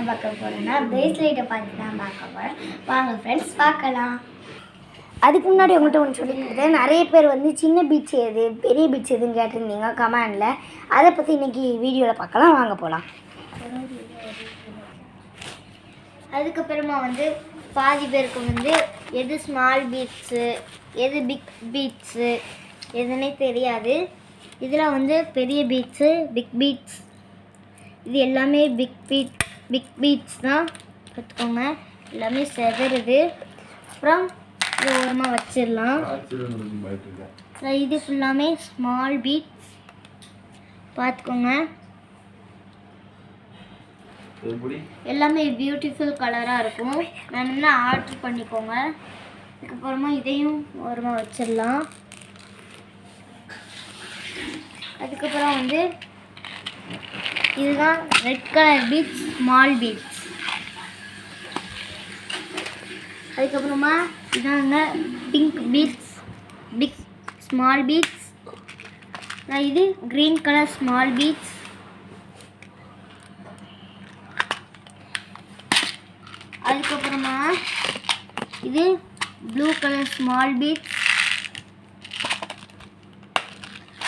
பார்க்க போகிறேன்னா பிரேஸ்லெட்டை பார்த்து தான் பார்க்க போகிறேன். வாங்க ஃப்ரெண்ட்ஸ் பார்க்கலாம். அதுக்கு முன்னாடி உங்கள்கிட்ட ஒன்று சொல்லியிருந்தேன். நிறைய பேர் வந்து சின்ன பீச் எது பெரிய பீச் எதுன்னு கேட்டிருந்தீங்க கமெண்டில். அதை பற்றி இன்றைக்கி வீடியோவில் பார்க்கலாம். வாங்க போகலாம். அதுக்கப்புறமா வந்து பாதி பேருக்கு வந்து எது ஸ்மால் பீட்ஸு எது பிக் பீட்ஸு எதுன்னே தெரியாது. இதில் வந்து பெரிய பீட்ஸு பிக் பீட்ஸ் இது எல்லாமே பிக் பீட்ஸ் தான். பார்த்துக்கோங்க, எல்லாமே செதறுது. அப்புறம் இது ஓரமாக வச்சிடலாம். இது ஃபுல்லாமே ஸ்மால் பீட்ஸ். பார்த்துக்கோங்க, எல்லாமே பியூட்டிஃபுல் கலராக இருக்கும். வேணும்னா ஆர்டர் பண்ணிக்கோங்க. அதுக்கப்புறமா இதையும் ஓரமாக வச்சிடலாம். அதுக்கப்புறம் வந்து இதுதான் red colour beads, small beads. அதுக்கப்புறமா இதாங்க pink beads, big small beads. இது க்ரீன் கலர் ஸ்மால் பீட்ஸ். அதுக்கப்புறமா இது ப்ளூ கலர் ஸ்மால் பீட்ஸ்.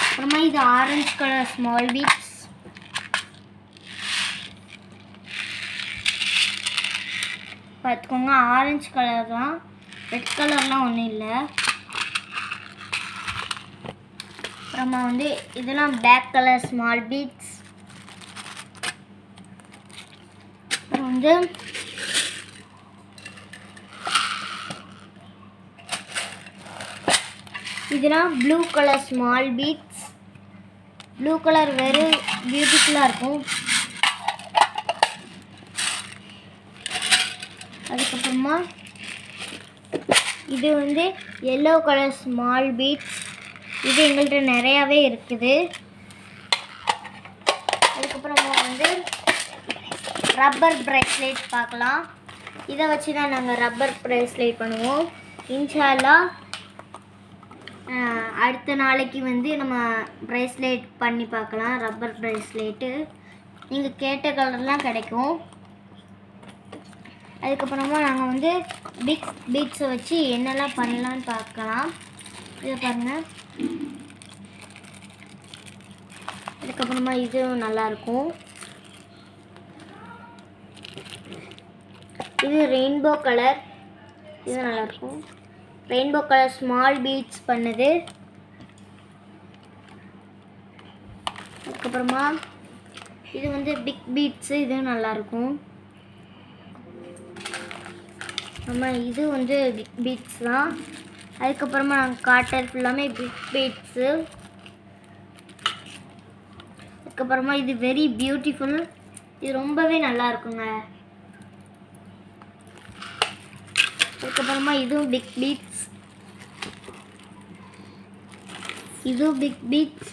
அப்புறமா இது ஆரஞ்சு கலர் ஸ்மால் பீட்ஸ். பார்த்துக்கோங்க, ஆரஞ்சு கலர் தான், ரெட் கலர்லாம் ஒன்றும் இல்லை. அப்புறமா வந்து இதெல்லாம் பிளாக் கலர் ஸ்மால் பீட்ஸ். அப்புறம் வந்து இதெல்லாம் blue colour small beads. Blue colour வெறும் பியூட்டிஃபுல்லாக இருக்கும். அதுக்கப்புறமா இது வந்து எல்லோ கலர் ஸ்மால் பீட்ஸ். இது எங்கள்கிட்ட நிறையாவே இருக்குது. அதுக்கப்புறமா வந்து ரப்பர் ப்ரேஸ்லெட் பார்க்கலாம். இதை வச்சு தான் நாங்கள் ரப்பர் ப்ரேஸ்லெட் பண்ணுவோம். இன்ஷா அல்லாஹ் அடுத்த நாளைக்கு வந்து நம்ம ப்ரேஸ்லெட் பண்ணி பார்க்கலாம். ரப்பர் ப்ரேஸ்லெட்டு நீங்கள் கேட்ட கலர்லாம் கிடைக்கும். அதுக்கப்புறமா நாங்கள் வந்து பிக் பீட்ஸை வச்சு என்னெல்லாம் பண்ணலான்னு பார்க்கலாம். இதை பாருங்கள். அதுக்கப்புறமா இதுவும் நல்லாயிருக்கும். இது ரெயின்போ கலர், இது நல்லாயிருக்கும். ரெயின்போ கலர் ஸ்மால் பீட்ஸ் பண்ணுது. அதுக்கப்புறமா இது வந்து பிக் பீட்ஸு, இதுவும் நல்லாயிருக்கும். நம்ம இது வந்து பிக் பீட்ஸ் தான். அதுக்கப்புறமா நாங்கள் காட்டர் ஃபுல்லாமே பிக் பீட்ஸு. அதுக்கப்புறமா இது வெரி பியூட்டிஃபுல், இது ரொம்பவே நல்லா இருக்குங்க. அதுக்கப்புறமா இதுவும் பிக் பீட்ஸ், இதுவும் பிக் பீட்ஸ்.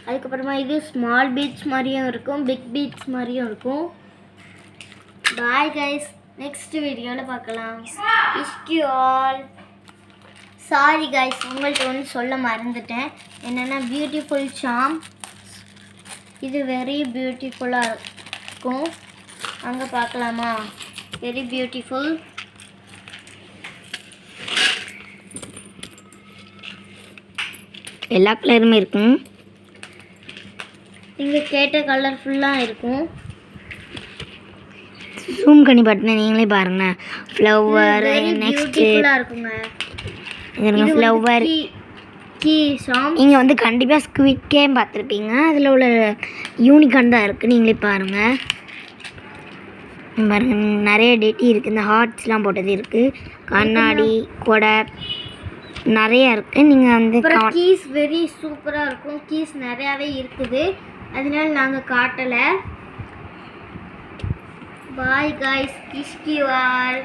அதுக்கப்புறமா இது ஸ்மால் பீட்ஸ் மாதிரியும் இருக்கும், பிக் பீட்ஸ் மாதிரியும் இருக்கும். பாய் கைஸ், நெக்ஸ்ட் வீடியோவில் பார்க்கலாம். Wish you all. Sorry guys, உங்கள்கிட்ட ஒன்று சொல்ல மறந்துட்டேன். என்னென்னா பியூட்டிஃபுல் சாம், இது வெரி பியூட்டிஃபுல்லாக இருக்கும். அங்கே பார்க்கலாமா? Very beautiful. எல்லா கலருமே இருக்கும். நீங்கள் கேட்ட கலர் ஃபுல்லாக இருக்கும். ஜூம் பண்ணி பார்த்தா நீங்களே பாருங்க. ஃப்ளவர் நெக்ஸ்ட்டு இருக்குங்க. இது ஃப்ளவர் கீ சாம். நீங்கள் வந்து கண்டிப்பாக ஸ்குவிட் கேம் பார்த்துருப்பீங்க. அதில் உள்ள யூனிகான் தான் இருக்குது. நீங்களே பாருங்கள். பாருங்கள், நிறைய டேட்டி இருக்குது. இந்த ஹார்ட்ஸ்லாம் போட்டது இருக்குது. கண்ணாடி கொடை நிறையா இருக்குது. நீங்கள் வந்து கீஸ் வெரி சூப்பராக இருக்கும். கீஸ் நிறையாவே இருக்குது, அதனால நாங்கள் காட்டலை. Bye guys, wish you all.